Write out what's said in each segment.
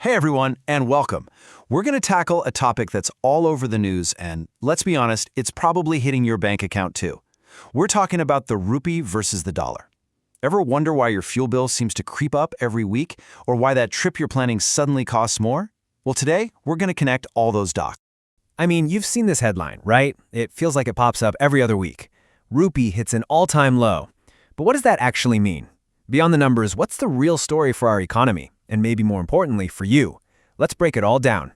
Hey everyone, and welcome. We're going to tackle a topic that's all over the news, and let's be honest, it's probably hitting your bank account too. We're talking about the rupee versus the dollar. Ever wonder why your fuel bill seems to creep up every week, or why that trip you're planning suddenly costs more? Well, today, we're going to connect all those dots. I mean, you've seen this headline, right? It feels like it pops up every other week. Rupee hits an all-time low. But what does that actually mean? Beyond the numbers, what's the real story for our economy? And maybe more importantly, for you. Let's break it all down.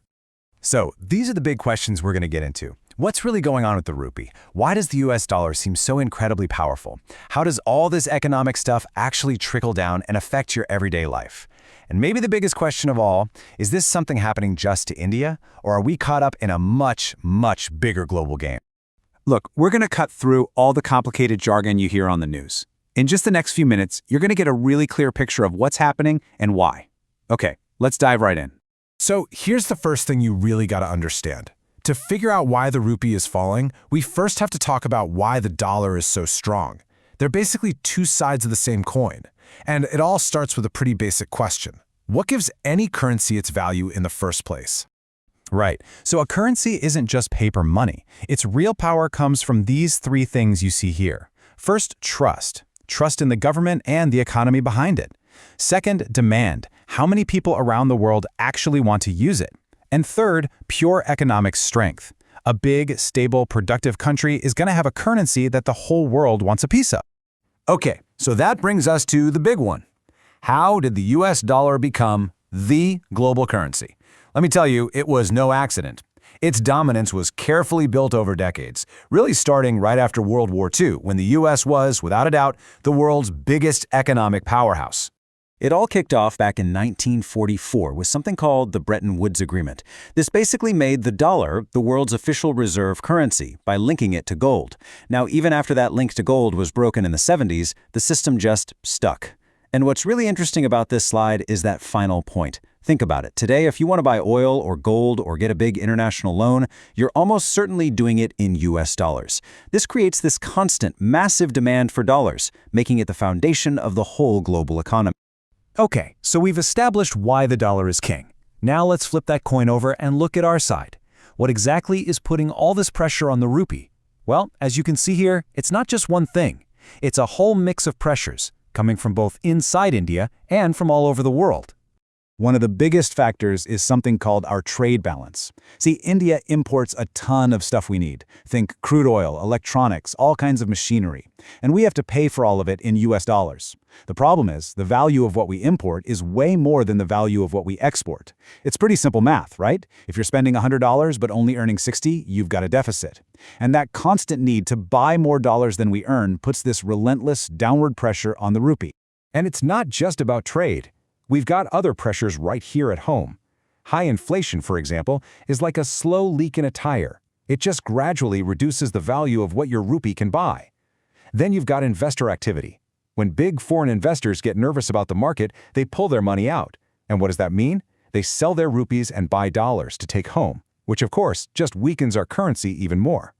So, these are the big questions we're going to get into. What's really going on with the rupee? Why does the US dollar seem so incredibly powerful? How does all this economic stuff actually trickle down and affect your everyday life? And maybe the biggest question of all, is this something happening just to India, or are we caught up in a much, much bigger global game? Look, we're going to cut through all the complicated jargon you hear on the news. In just the next few minutes, you're going to get a really clear picture of what's happening and why. Okay, let's dive right in. So here's the first thing you really got to understand. To figure out why the rupee is falling, we first have to talk about why the dollar is so strong. They're basically two sides of the same coin. And it all starts with a pretty basic question. What gives any currency its value in the first place? Right, so a currency isn't just paper money. Its real power comes from these three things you see here. First, trust. Trust in the government and the economy behind it. Second, demand. How many people around the world actually want to use it? And third, pure economic strength. A big, stable, productive country is going to have a currency that the whole world wants a piece of. Okay, so that brings us to the big one. How did the US dollar become the global currency? Let me tell you, it was no accident. Its dominance was carefully built over decades, really starting right after World War II, when the US was, without a doubt, the world's biggest economic powerhouse. It all kicked off back in 1944 with something called the Bretton Woods Agreement. This basically made the dollar the world's official reserve currency by linking it to gold. Now, even after that link to gold was broken in the 70s, the system just stuck. And what's really interesting about this slide is that final point. Think about it. Today, if you want to buy oil or gold or get a big international loan, you're almost certainly doing it in US dollars. This creates this constant, massive demand for dollars, making it the foundation of the whole global economy. Okay, so we've established why the dollar is king. Now let's flip that coin over and look at our side. What exactly is putting all this pressure on the rupee? Well, as you can see here, it's not just one thing. It's a whole mix of pressures, coming from both inside India and from all over the world. One of the biggest factors is something called our trade balance. See, India imports a ton of stuff we need. Think crude oil, electronics, all kinds of machinery. And we have to pay for all of it in US dollars. The problem is, the value of what we import is way more than the value of what we export. It's pretty simple math, right? If you're spending $100 but only earning 60, you've got a deficit. And that constant need to buy more dollars than we earn puts this relentless downward pressure on the rupee. And it's not just about trade. We've got other pressures right here at home. High inflation, for example, is like a slow leak in a tire. It just gradually reduces the value of what your rupee can buy. Then you've got investor activity. When big foreign investors get nervous about the market, they pull their money out. And what does that mean? They sell their rupees and buy dollars to take home, which of course just weakens our currency even more.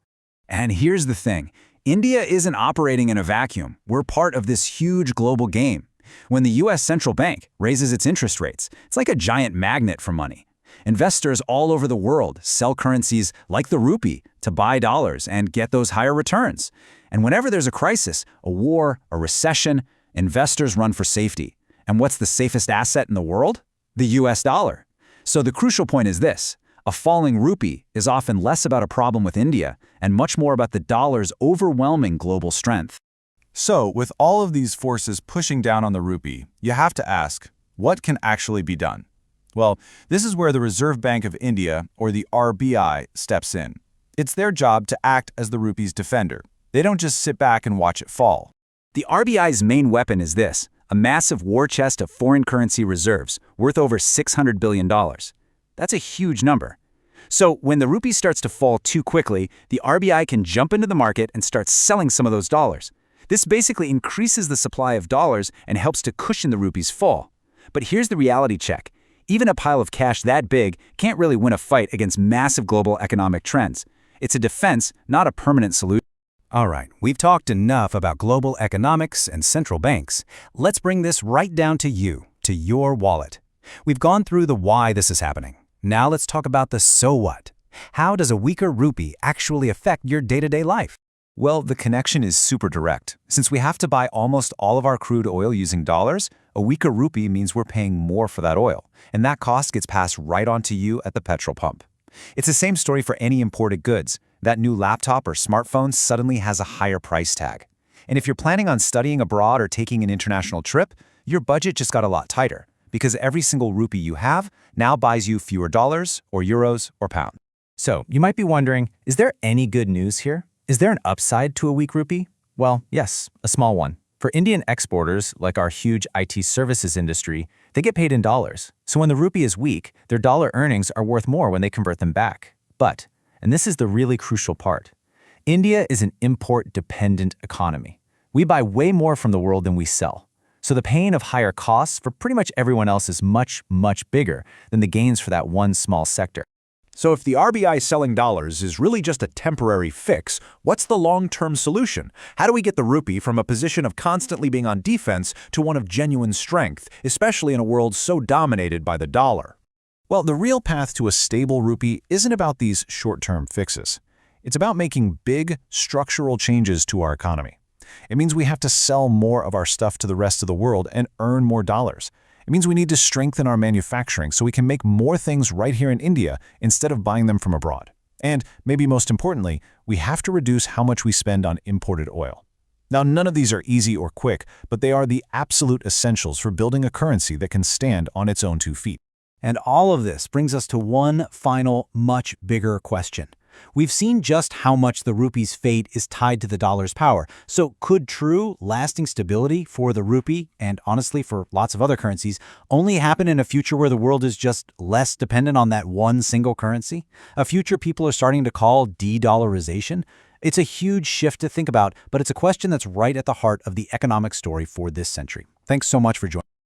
And here's the thing. India isn't operating in a vacuum. We're part of this huge global game. When the US central bank raises its interest rates, it's like a giant magnet for money. Investors all over the world sell currencies like the rupee to buy dollars and get those higher returns. And whenever there's a crisis, a war, a recession, investors run for safety. And what's the safest asset in the world? The US dollar. So the crucial point is this. A falling rupee is often less about a problem with India and much more about the dollar's overwhelming global strength. So, with all of these forces pushing down on the rupee, you have to ask, what can actually be done? Well, this is where the Reserve Bank of India, or the RBI, steps in. It's their job to act as the rupee's defender. They don't just sit back and watch it fall. The RBI's main weapon is this, a massive war chest of foreign currency reserves worth over $600 billion. That's a huge number. So when the rupee starts to fall too quickly, the RBI can jump into the market and start selling some of those dollars. This basically increases the supply of dollars and helps to cushion the rupee's fall. But here's the reality check. Even a pile of cash that big can't really win a fight against massive global economic trends. It's a defense, not a permanent solution. All right, we've talked enough about global economics and central banks. Let's bring this right down to you, to your wallet. We've gone through the why this is happening. Now let's talk about the so what. How does a weaker rupee actually affect your day-to-day life? Well, the connection is super direct. Since we have to buy almost all of our crude oil using dollars, a weaker rupee means we're paying more for that oil, and that cost gets passed right on to you at the petrol pump. It's the same story for any imported goods. That new laptop or smartphone suddenly has a higher price tag. And if you're planning on studying abroad or taking an international trip, your budget just got a lot tighter, because every single rupee you have now buys you fewer dollars or euros or pounds. So, you might be wondering, is there any good news here? Is there an upside to a weak rupee? Well, yes, a small one. For Indian exporters, like our huge IT services industry, they get paid in dollars. So when the rupee is weak, their dollar earnings are worth more when they convert them back. But, and this is the really crucial part, India is an import-dependent economy. We buy way more from the world than we sell. So the pain of higher costs for pretty much everyone else is much, much bigger than the gains for that one small sector. So if the RBI selling dollars is really just a temporary fix, what's the long-term solution? How do we get the rupee from a position of constantly being on defense to one of genuine strength, especially in a world so dominated by the dollar? Well, the real path to a stable rupee isn't about these short-term fixes. It's about making big, structural changes to our economy. It means we have to sell more of our stuff to the rest of the world and earn more dollars. It means we need to strengthen our manufacturing so we can make more things right here in India instead of buying them from abroad. And maybe most importantly, we have to reduce how much we spend on imported oil. Now, none of these are easy or quick, but they are the absolute essentials for building a currency that can stand on its own 2 feet. And all of this brings us to one final, much bigger question. We've seen just how much the rupee's fate is tied to the dollar's power. So could true, lasting stability for the rupee, and honestly for lots of other currencies, only happen in a future where the world is just less dependent on that one single currency? A future people are starting to call de-dollarization? It's a huge shift to think about, but it's a question that's right at the heart of the economic story for this century. Thanks so much for joining.